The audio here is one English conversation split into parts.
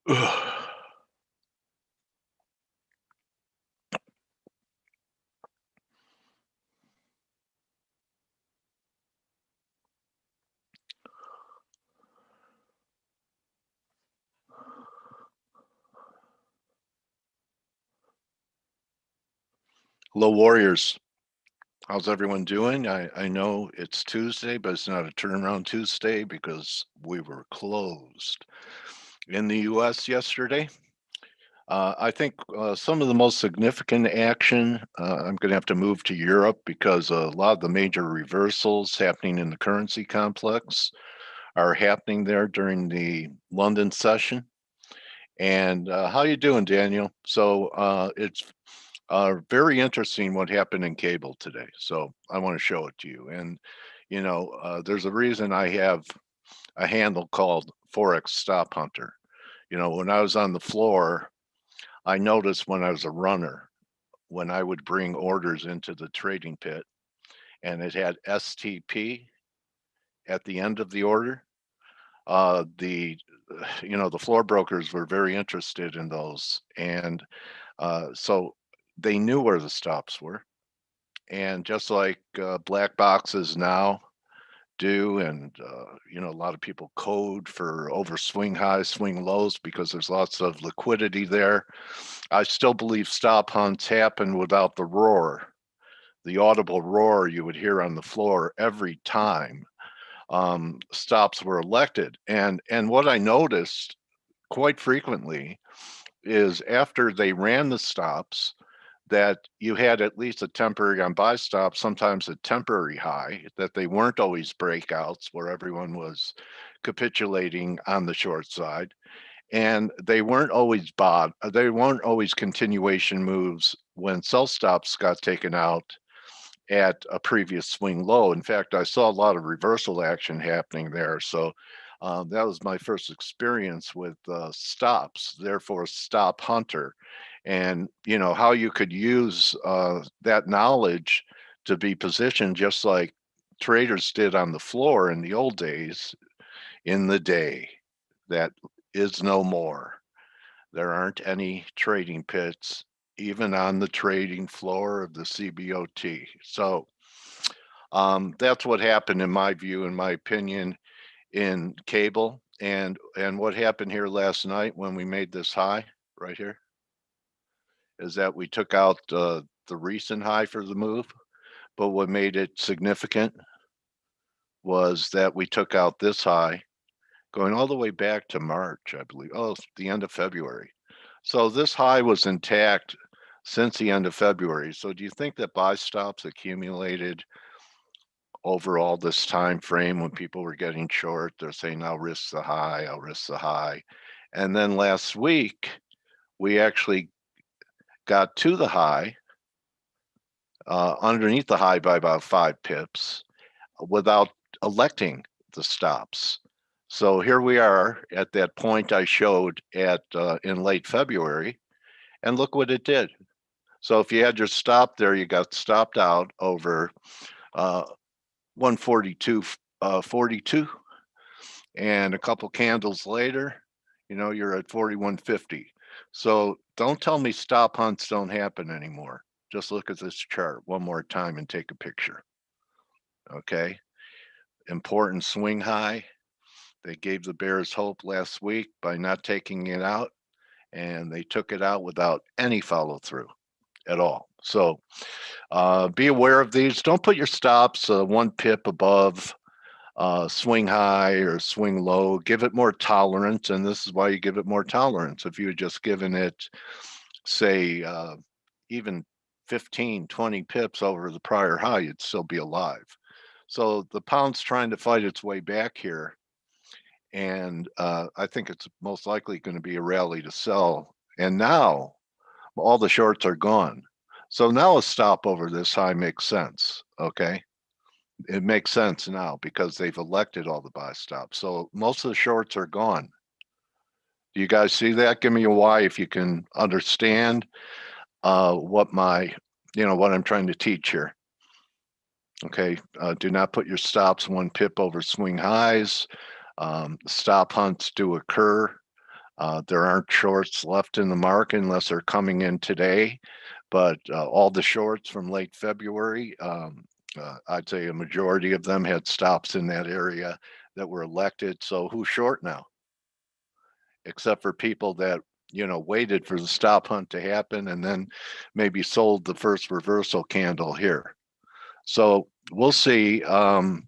Hello, Warriors. How's everyone doing? I know it's Tuesday, but it's not a turnaround Tuesday because we were closed in the US yesterday. I think some of the most significant action, I'm going to have to move to Europe because a lot of the major reversals happening in the currency complex are happening there during the London session. And how you doing, Daniel? So it's very interesting what happened in cable today. So I want to show it to you. And, there's a reason I have a handle called Forex Stop Hunter. When I was on the floor, I noticed when I was a runner, when I would bring orders into the trading pit and it had STP at the end of the order, the the floor brokers were very interested in those. And so they knew where the stops were. And just like black boxes now do, and a lot of people code for over swing highs, swing lows because there's lots of liquidity there. I still believe stop hunts happen without the roar, the audible roar you would hear on the floor every time stops were elected. And what I noticed quite frequently is after they ran the stops, that you had at least a temporary on buy stop, sometimes a temporary high, that they weren't always breakouts where everyone was capitulating on the short side. And they weren't always they weren't always continuation moves when sell stops got taken out at a previous swing low. In fact, I saw a lot of reversal action happening there. So that was my first experience with stops, therefore stop hunter. And how you could use that knowledge to be positioned just like traders did on the floor in the old days, in the day that is no more. There aren't any trading pits, even on the trading floor of the CBOT. So that's what happened in my view, in my opinion, in cable. And what happened here last night when we made this high right here is that we took out the recent high for the move. But what made it significant was that we took out this high going all the way back to March, I believe. Oh, the end of February. So this high was intact since the end of February. So do you think that buy stops accumulated over all this time frame when people were getting short? They're saying, I'll risk the high, I'll risk the high. And then last week, we actually got to the high, underneath the high by about 5 pips without electing the stops. So here we are at that point I showed at in late February, and look what it did. So if you had your stop there, you got stopped out over 142.42, and a couple candles later, you're at 41.50. So don't tell me stop hunts don't happen anymore. Just look at this chart one more time and take a picture. Okay, important swing high. They gave the bears hope last week by not taking it out, and they took it out without any follow through at all. So be aware of these. Don't put your stops 1 pip above swing high or swing low. Give it more tolerance, and this is why you give it more tolerance. If you had just given it, say, even 15, 20 pips over the prior high, you'd still be alive. So the pound's trying to fight its way back here, and I think it's most likely going to be a rally to sell. And now all the shorts are gone. So now a stop over this high makes sense. Okay. It makes sense now because they've elected all the buy stops. So most of the shorts are gone. Do you guys see that? Give me a why if you can understand what what I'm trying to teach here. Okay. Do not put your stops 1 pip over swing highs. Stop hunts do occur. There aren't shorts left in the market unless they're coming in today, but all the shorts from late February, I'd say a majority of them had stops in that area that were elected. So who's short now? Except for people that waited for the stop hunt to happen and then maybe sold the first reversal candle here. So we'll see. I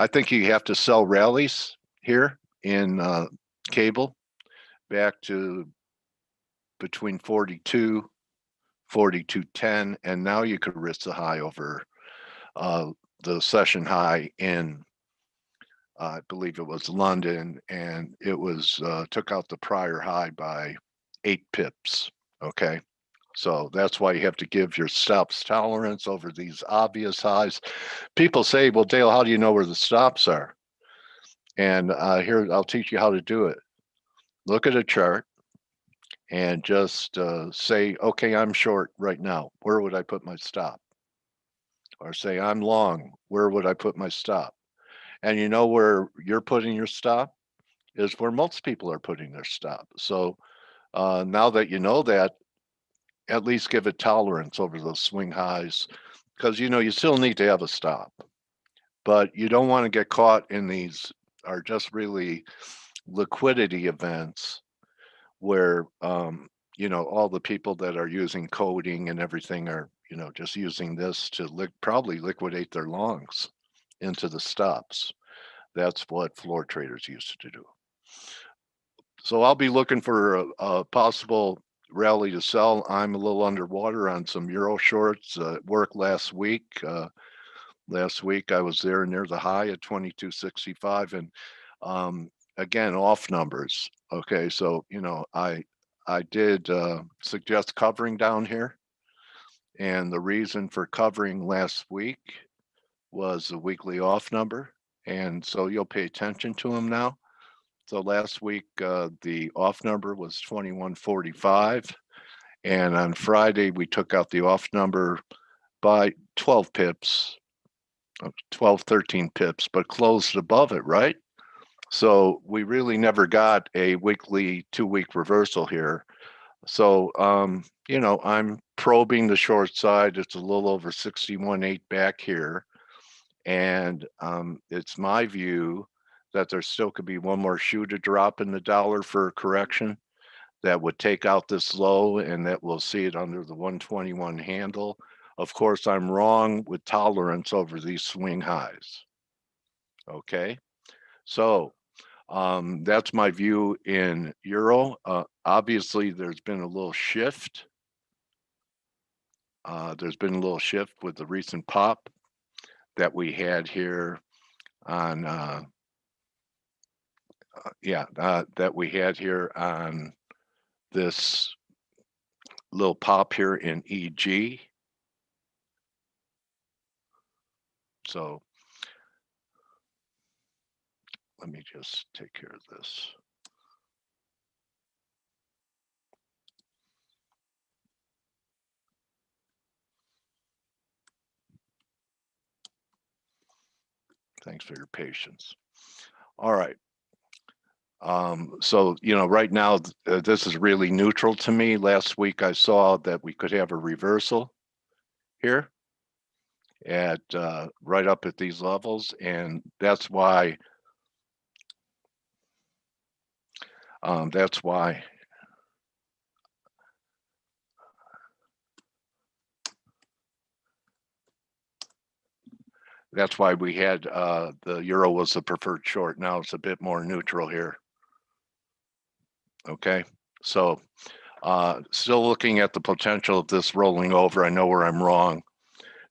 think you have to sell rallies here in cable back to between 42, 42.10, and now you could risk the high over the session high in I believe it was London, and it was took out the prior high by 8 pips. Okay. So that's why you have to give your stops tolerance over these obvious highs. People say, well, Dale, how do you know where the stops are? And here, I'll teach you how to do it. Look at a chart and just say, okay, I'm short right now. Where would I put my stop? Or say, I'm long. Where would I put my stop? And you know where you're putting your stop is where most people are putting their stop. So now that you know that, at least give it tolerance over those swing highs because you still need to have a stop, but you don't want to get caught in these are just really liquidity events where all the people that are using coding and everything are just using this to probably liquidate their longs into the stops. That's what floor traders used to do. So I'll be looking for a possible rally to sell. I'm a little underwater on some euro shorts. Work last week. Last week I was there near the high at 22.65, and again off numbers. Okay, so I did suggest covering down here, and the reason for covering last week was the weekly off number, and so you'll pay attention to them now. So last week, the off number was 21.45. And on Friday, we took out the off number by 12 pips, 12, 13 pips, but closed above it, right? So we really never got a weekly 2-week reversal here. So, I'm probing the short side. It's a little over 61.8 back here. And it's my view that there still could be one more shoe to drop in the dollar for a correction that would take out this low, and that we'll see it under the 121 handle. Of course, I'm wrong with tolerance over these swing highs. Okay, so that's my view in euro. Obviously, there's been a little shift. There's been a little shift with the recent pop that we had here on that we had here on this little pop here in EG. So let me just take care of this. Thanks for your patience. All right. So, right now, this is really neutral to me. Last week, I saw that we could have a reversal here at right up at these levels. And that's why we had the euro was the preferred short. Now it's a bit more neutral here. Okay, so still looking at the potential of this rolling over. I know where I'm wrong.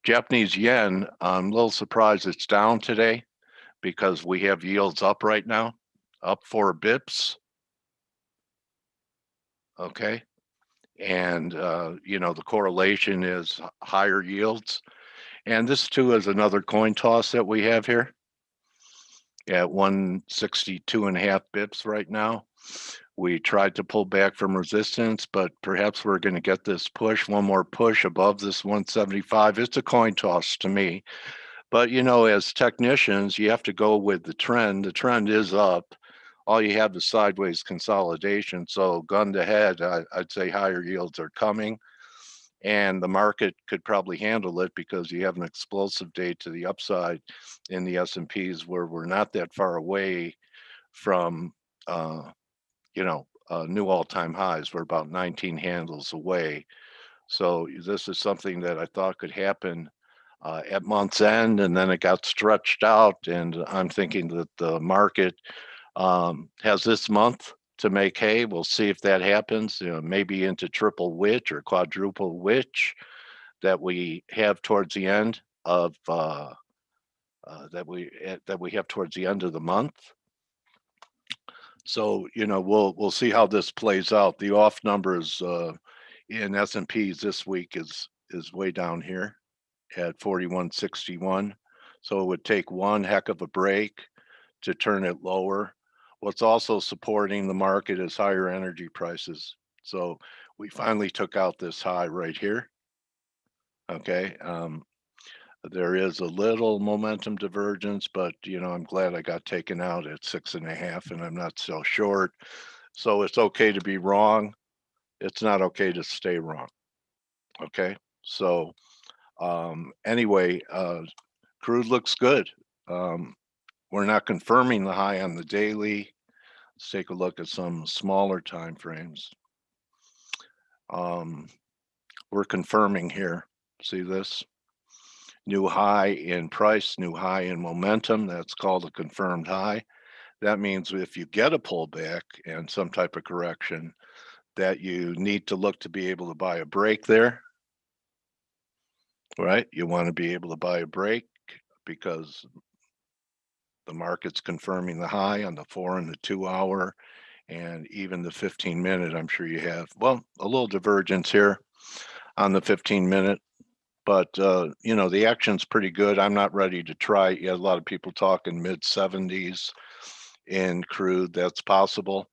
Japanese yen, I'm a little surprised it's down today because we have yields up right now, up 4 bips. Okay, and the correlation is higher yields. And this too is another coin toss that we have here at 162.5 bips right now. We tried to pull back from resistance, but perhaps we're going to get this push, one more push above this 175. It's a coin toss to me. But, as technicians, you have to go with the trend. The trend is up. all you have is sideways consolidation. So gun to head, I'd say higher yields are coming, and the market could probably handle it because you have an explosive day to the upside in the S&Ps, where we're not that far away from new all-time highs. We're about 19 handles away. So this is something that I thought could happen at month's end, and then it got stretched out. And I'm thinking that the market has this month to make hay. We'll see if that happens. Maybe into triple witch or quadruple witch that we have towards the end of that we have towards the end of the month. So we'll see how this plays out. The off numbers in S&Ps this week is way down here at 4161. So it would take one heck of a break to turn it lower. What's also supporting the market is higher energy prices. So we finally took out this high right here. Okay. There is a little momentum divergence, but I'm glad I got taken out at 6.5, and I'm not so short. So it's okay to be wrong. It's not okay to stay wrong. Okay. So anyway, crude looks good. We're not confirming the high on the daily. Let's take a look at some smaller time frames. We're confirming here. See this? New high in price, new high in momentum. That's called a confirmed high. That means if you get a pullback and some type of correction, that you need to look to be able to buy a break there, right? You want to be able to buy a break because the market's confirming the high on the 4 and the 2 hour, and even the 15-minute. I'm sure you have, well, a little divergence here on the 15-minute. But the action's pretty good. I'm not ready to try it yet. A lot of people talking mid 70s in crude. That's possible.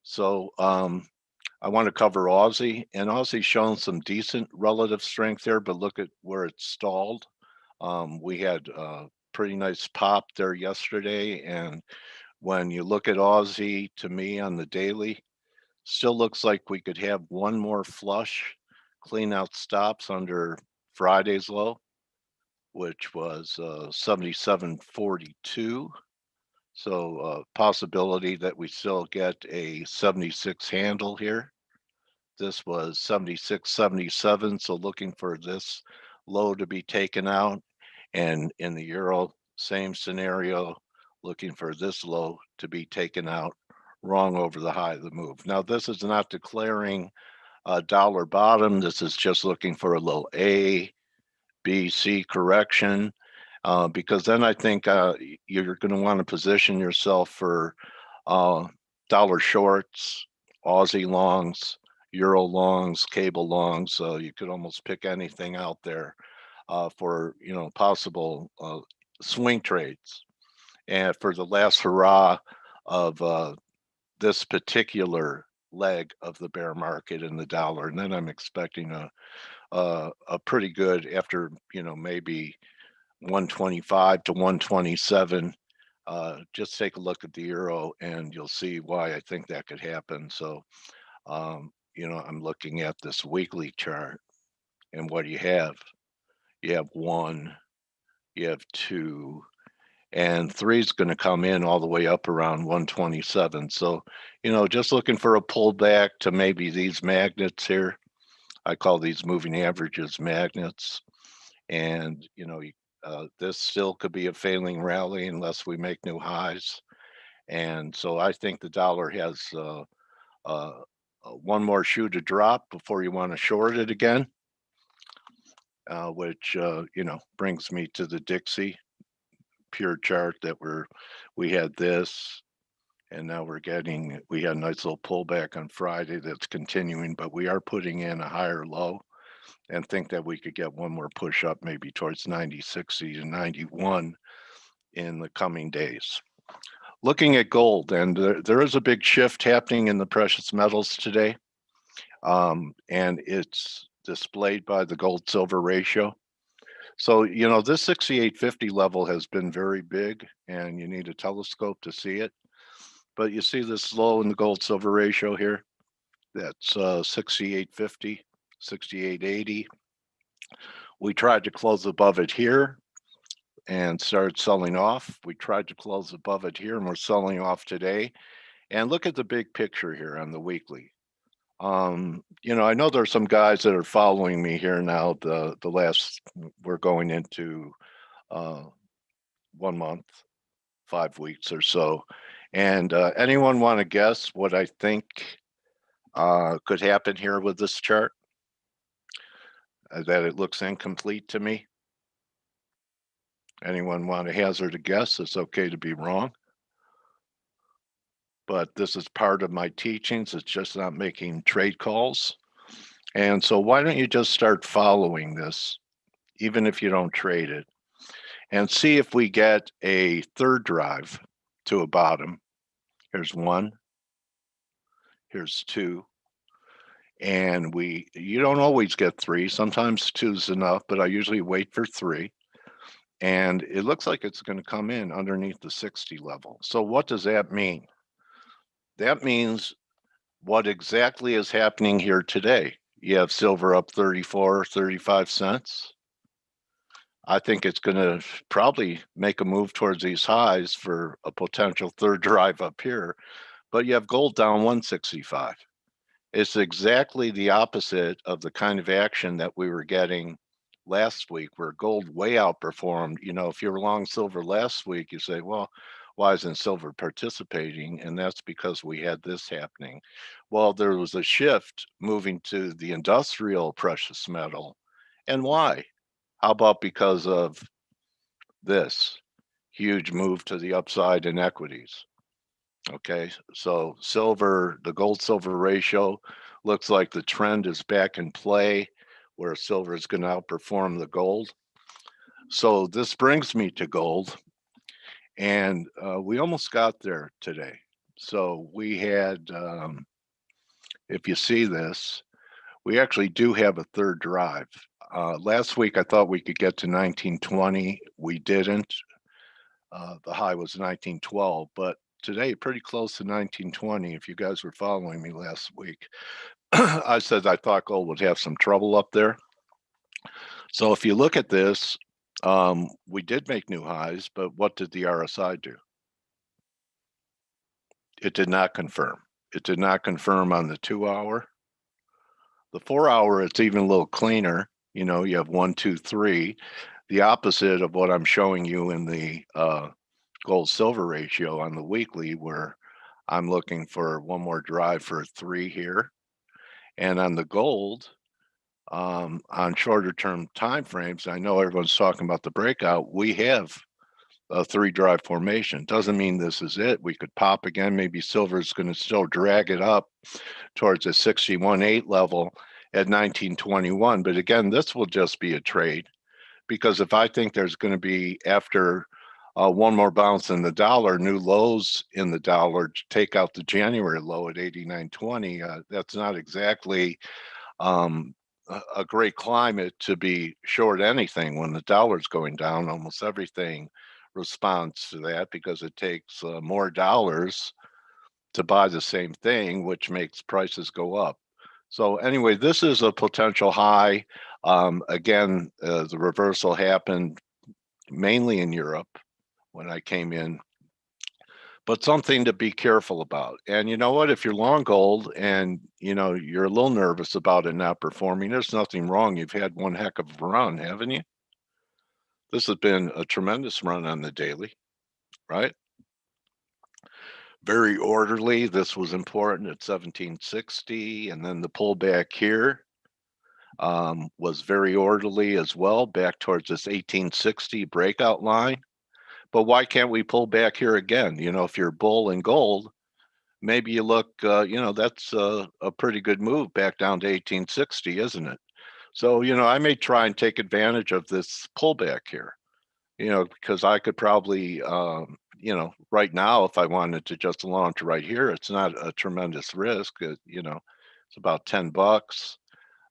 So I want to cover Aussie, and Aussie's shown some decent relative strength there, but look at where it stalled. We had a pretty nice pop there yesterday, and when you look at Aussie, to me on the daily, still looks like we could have one more flush, clean out stops under Friday's low, which was 77.42. So possibility that we still get a 76 handle here. This was 76.77, so looking for this low to be taken out. And in the euro, same scenario, looking for this low to be taken out, wrong over the high of the move. Now, this is not declaring a dollar bottom. This is just looking for a little A, B, C correction, because then I think you're going to want to position yourself for dollar shorts, Aussie longs, euro longs, cable longs. So you could almost pick anything out there for possible swing trades. And for the last hurrah of this particular leg of the bear market in the dollar, and then I'm expecting a pretty good after maybe 125 to 127. Just take a look at the euro and you'll see why I think that could happen. So I'm looking at this weekly chart, and what do you have? You have 1, you have 2, and 3 is going to come in all the way up around 127. So just looking for a pullback to maybe these magnets here. I call these moving averages magnets. And this still could be a failing rally unless we make new highs. And so I think the dollar has one more shoe to drop before you want to short it again, which brings me to the Dixie pure chart that we had this, and now we had a nice little pullback on Friday that's continuing, but we are putting in a higher low, and think that we could get one more push up maybe towards 90.60 to 91 in the coming days. Looking at gold, and there is a big shift happening in the precious metals today, and it's displayed by the gold silver ratio. So this 6850 level has been very big, and you need a telescope to see it. But you see this low in the gold silver ratio here? That's 68.50, 68.80. We tried to close above it here and started selling off. We tried to close above it here and we're selling off today. And look at the big picture here on the weekly. I know there's some guys that are following me here now. The last we're going into uh, 1 month, 5 weeks or so. And anyone want to guess what I think could happen here with this chart? That it looks incomplete to me. Anyone want to hazard a guess? It's okay to be wrong. But this is part of my teachings. It's just not making trade calls. And so why don't you just start following this, even if you don't trade it, and see if we get a third drive to a bottom. Here's one, here's two, and you don't always get three. Sometimes two's enough, but I usually wait for three. And it looks like it's going to come in underneath the 60 level. So what does that mean? That means what exactly is happening here today. You have silver up 34, 35 cents. I think it's going to probably make a move towards these highs for a potential third drive up here. But you have gold down 165. It's exactly the opposite of the kind of action that we were getting last week, where gold way outperformed. If you were long silver last week, you say, well, why isn't silver participating? And that's because we had this happening. Well, there was a shift moving to the industrial precious metal. And why? How about because of this huge move to the upside in equities? Okay, so silver, the gold silver ratio looks like the trend is back in play where silver is going to outperform the gold. So this brings me to gold, and we almost got there today. So we had, if you see this, we actually do have a third drive. Last week I thought we could get to 1920. We didn't. The high was 1912, but today pretty close to 1920. If you guys were following me last week, I said I thought gold would have some trouble up there. So if you look at this, we did make new highs, but what did the RSI do? It did not confirm. It did not confirm on the 2 hour. The 4 hour, it's even a little cleaner. You have 1, 2, 3. The opposite of what I'm showing you in the gold silver ratio on the weekly, where I'm looking for one more drive for a 3 here. And on the gold, on shorter term time frames, I know everyone's talking about the breakout. We have a 3 drive formation. Doesn't mean this is it. We could pop again. Maybe silver is going to still drag it up towards a 61.8 level at 1921. But again, this will just be a trade, because if I think there's going to be, after one more bounce in the dollar, new lows in the dollar to take out the January low at 89.20, that's not exactly a great climate to be short anything. When the dollar's going down, almost everything responds to that, because it takes more dollars to buy the same thing, which makes prices go up. So anyway, this is a potential high. Again, the reversal happened mainly in Europe when I came in, but something to be careful about. And you know what? If you're long gold and you're a little nervous about it not performing, there's nothing wrong. You've had one heck of a run, haven't you? This has been a tremendous run on the daily, right? Very orderly. This was important at 1760, and then the pullback here was very orderly as well, back towards this 1860 breakout line. But why can't we pull back here again? If you're bull in gold, maybe you look, that's a pretty good move back down to 1860, isn't it? So, I may try and take advantage of this pullback here, because I could probably, right now, if I wanted to just launch right here, it's not a tremendous risk. It's about $10,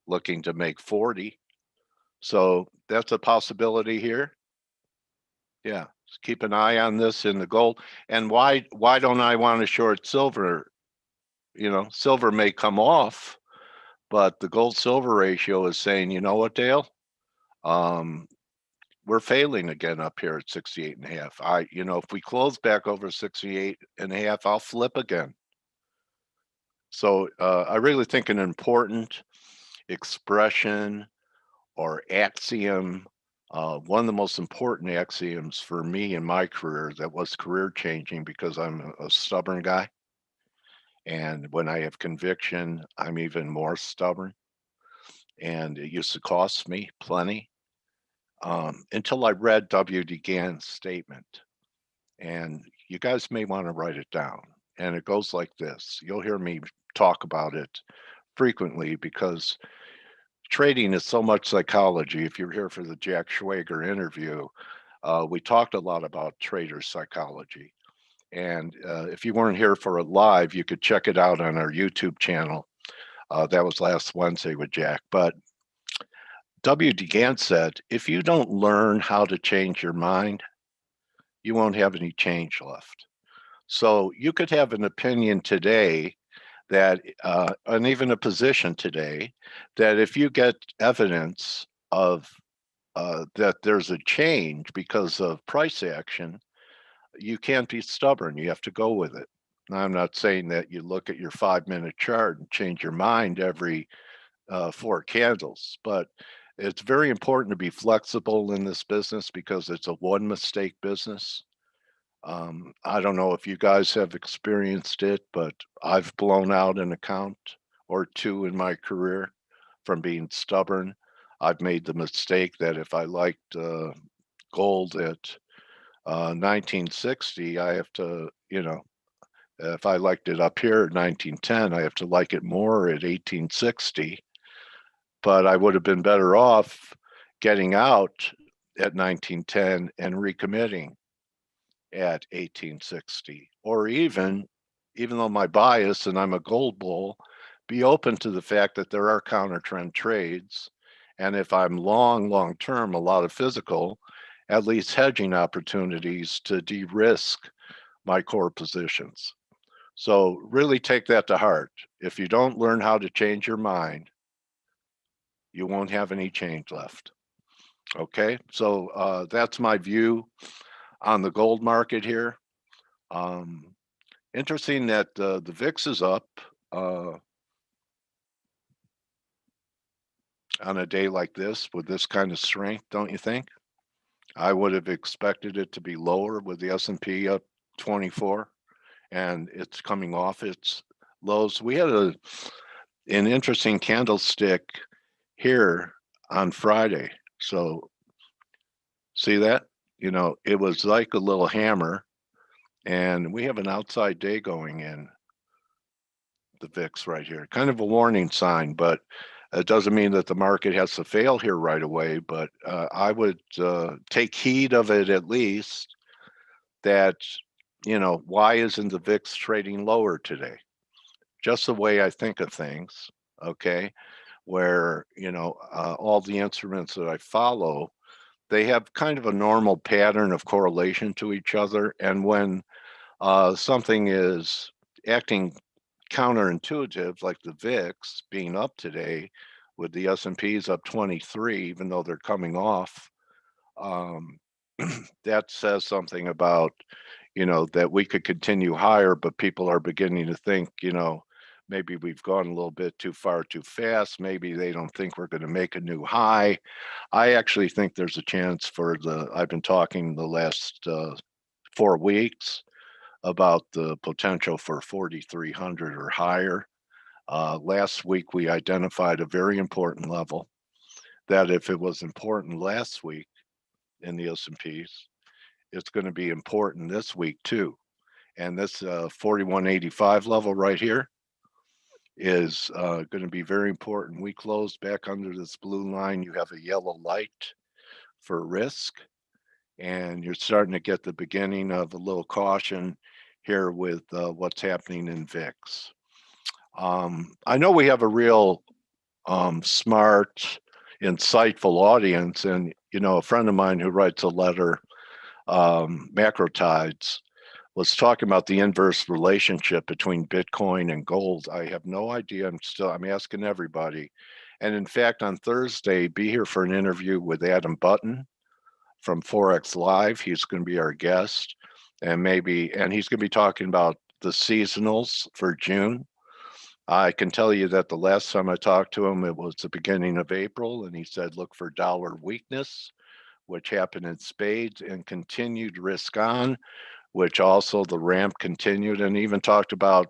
looking to make 40. So that's a possibility here. Yeah. keep an eye on this in the gold. And why don't I want to short silver? Silver may come off, but the gold silver ratio is saying, you know what, Dale? Um, we're failing again up here at 68 and a half. If we close back over 68 and a half, I'll flip again. So I really think an important expression or axiom, one of the most important axioms for me in my career that was career changing because I'm a stubborn guy. And when I have conviction, I'm even more stubborn. And it used to cost me plenty until I read W.D. Gann's statement. And you guys may want to write it down. And it goes like this. You'll hear me talk about it frequently because trading is so much psychology. If you're here for the Jack Schwager interview, we talked a lot about trader psychology. And if you weren't here for it live, you could check it out on our YouTube channel. That was last Wednesday with Jack. But W.D. Gann said, if you don't learn how to change your mind, you won't have any change left. So you could have an opinion today that, and even a position today, that if you get evidence of that there's a change because of price action, you can't be stubborn. You have to go with it. Now, I'm not saying that you look at your 5-minute chart and change your mind every 4 candles, but it's very important to be flexible in this business because it's a one mistake business. I don't know if you guys have experienced it, but I've blown out an account or two in my career from being stubborn. I've made the mistake that if I liked gold at 1960, I have to, if I liked it up here at 1910, I have to like it more at 1860. But I would have been better off getting out at 1910 and recommitting at 1860, or even though my bias and I'm a gold bull, be open to the fact that there are counter trend trades. And if I'm long term, a lot of physical, at least hedging opportunities to de-risk my core positions. So really take that to heart. If you don't learn how to change your mind, you won't have any change left. Okay, so that's my view on the gold market here. Um, Interesting that the VIX is up on a day like this with this kind of strength, don't you think? I would have expected it to be lower with the S&P up 24, and it's coming off its lows. We had an interesting candlestick here on Friday. So see that? It was like a little hammer, and we have an outside day going in the VIX right here. Kind of a warning sign, but it doesn't mean that the market has to fail here right away. But I would take heed of it at least that, why isn't the VIX trading lower today? Just the way I think of things, okay, where, all the instruments that I follow, they have kind of a normal pattern of correlation to each other. And when something is acting counterintuitive, like the VIX being up today, with the S&Ps up 23, even though they're coming off, um, that says something about, that we could continue higher, but people are beginning to think, maybe we've gone a little bit too far too fast. Maybe they don't think we're going to make a new high. I actually think there's a chance I've been talking the last 4 weeks about the potential for 4,300 or higher. Last week, we identified a very important level that if it was important last week in the S&Ps, it's going to be important this week too. And this 4185 level right here is going to be very important. We closed back under this blue line. You have a yellow light for risk, and you're starting to get the beginning of a little caution here with what's happening in VIX. I know we have a real smart, insightful audience, and a friend of mine who writes a letter macro tides, was talking about the inverse relationship between Bitcoin and gold. I have no idea. I'm asking everybody. And in fact, on Thursday, be here for an interview with Adam Button from Forex Live. He's going to be our guest, and he's going to be talking about the seasonals for June. I can tell you that the last time I talked to him, it was the beginning of April, and he said, look for dollar weakness, which happened in spades, and continued risk on, which also the ramp continued, and even talked about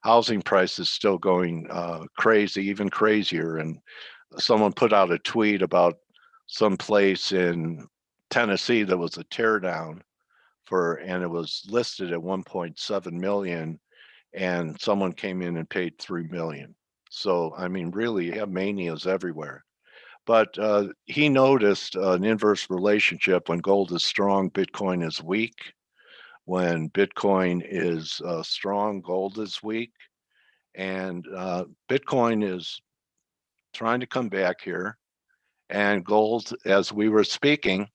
housing prices still going crazy, even crazier. And someone put out a tweet about some place in Tennessee that was a teardown and it was listed at 1.7 million, and someone came in and paid 3 million. So, I mean, really, you have manias everywhere. But he noticed an inverse relationship. When gold is strong, Bitcoin is weak. When Bitcoin is strong, gold is weak. And Bitcoin is trying to come back here. And gold, as we were speaking,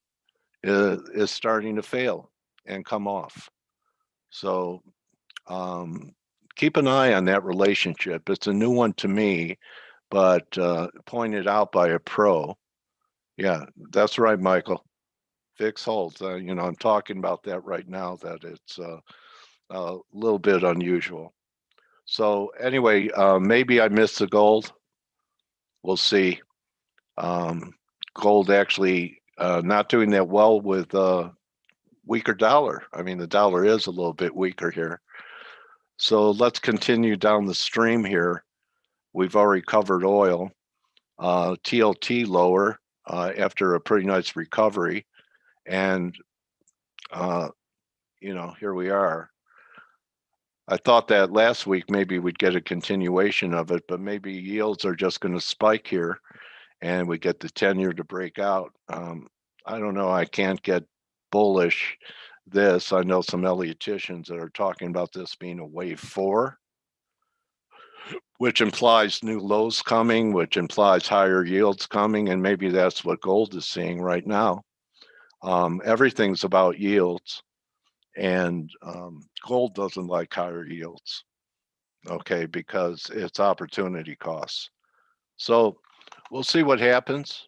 is starting to fail and come off. So keep an eye on that relationship. It's a new one to me, but pointed out by a pro. Yeah, that's right, Michael. Fix holds. I'm talking about that right now, that it's a little bit unusual. So anyway, maybe I missed the gold. We'll see. Um, Gold actually not doing that well with weaker dollar. I mean, the dollar is a little bit weaker here. So let's continue down the stream here. We've already covered oil. TLT lower after a pretty nice recovery. And, here we are. I thought that last week maybe we'd get a continuation of it, but maybe yields are just going to spike here and we get the 10-year to break out. I don't know. I can't get bullish this. I know some Ellioticians that are talking about this being a wave 4, which implies new lows coming, which implies higher yields coming, and maybe that's what gold is seeing right now. Everything's about yields, and gold doesn't like higher yields, okay, because it's opportunity costs. So we'll see what happens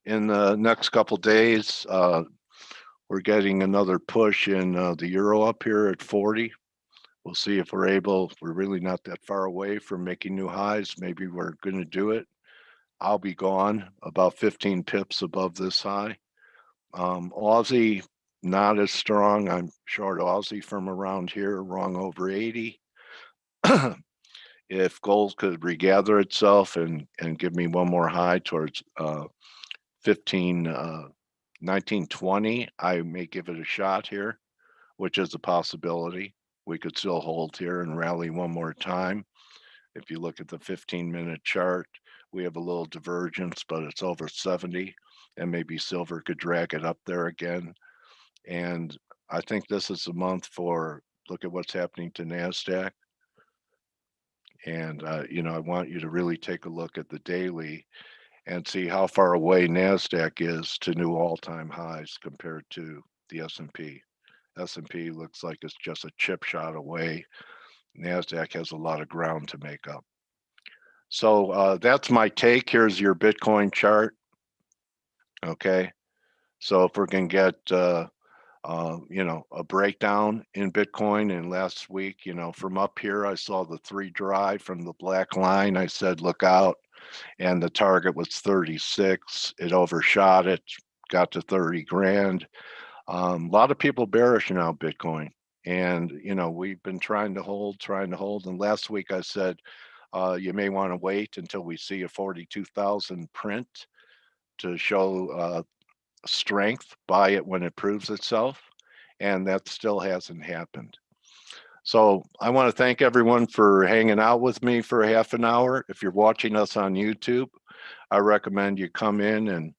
in the next couple days. We're getting another push in the euro up here at 40. We'll see if we're really not that far away from making new highs. Maybe we're going to do it. I'll be gone about 15 pips above this high. Aussie, not as strong. I'm short Aussie from around here, wrong over 80. If gold could regather itself and give me one more high towards 1920, I may give it a shot here, which is a possibility. We could still hold here and rally one more time. If you look at the 15-minute chart, we have a little divergence, but it's over 70, and maybe silver could drag it up there again. And I think this is a month for look at what's happening to NASDAQ. And, I want you to really take a look at the daily and see how far away NASDAQ is to new all-time highs compared to the S&P. S&P looks like it's just a chip shot away. NASDAQ has a lot of ground to make up. So that's my take. Here's your Bitcoin chart. Okay. So if we're going to get, a breakdown in Bitcoin, and last week, from up here, I saw the 3 drive from the black line. I said, look out. And the target was 36. It overshot it, got to 30 grand. A lot of people bearish now Bitcoin. And, we've been trying to hold. And last week I said, you may want to wait until we see a 42,000 print to show strength. Buy it when it proves itself. And that still hasn't happened. So I want to thank everyone for hanging out with me for a half an hour. If you're watching us on YouTube, I recommend you come in and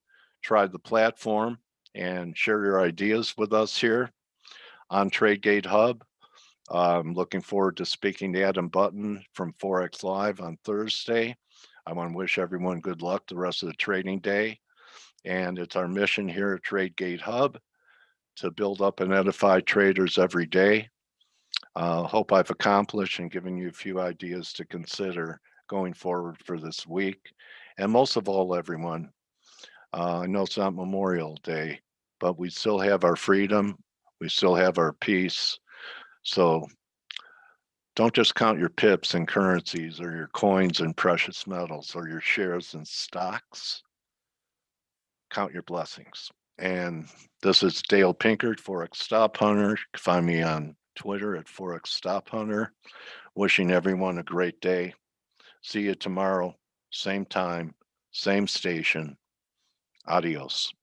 try the platform and share your ideas with us here on TradeGate Hub. I'm looking forward to speaking to Adam Button from Forex Live on Thursday. I want to wish everyone good luck the rest of the trading day. And it's our mission here at TradeGate Hub to build up and edify traders every day. Hope I've accomplished and given you a few ideas to consider going forward for this week. And most of all, everyone, I know it's not Memorial Day, but we still have our freedom. We still have our peace. So don't just count your pips and currencies or your coins and precious metals or your shares and stocks. Count your blessings. And this is Dale Pinkert, Forex Stop Hunter. You can find me on Twitter at Forex Stop Hunter. Wishing everyone a great day. See you tomorrow, same time, same station. Adios.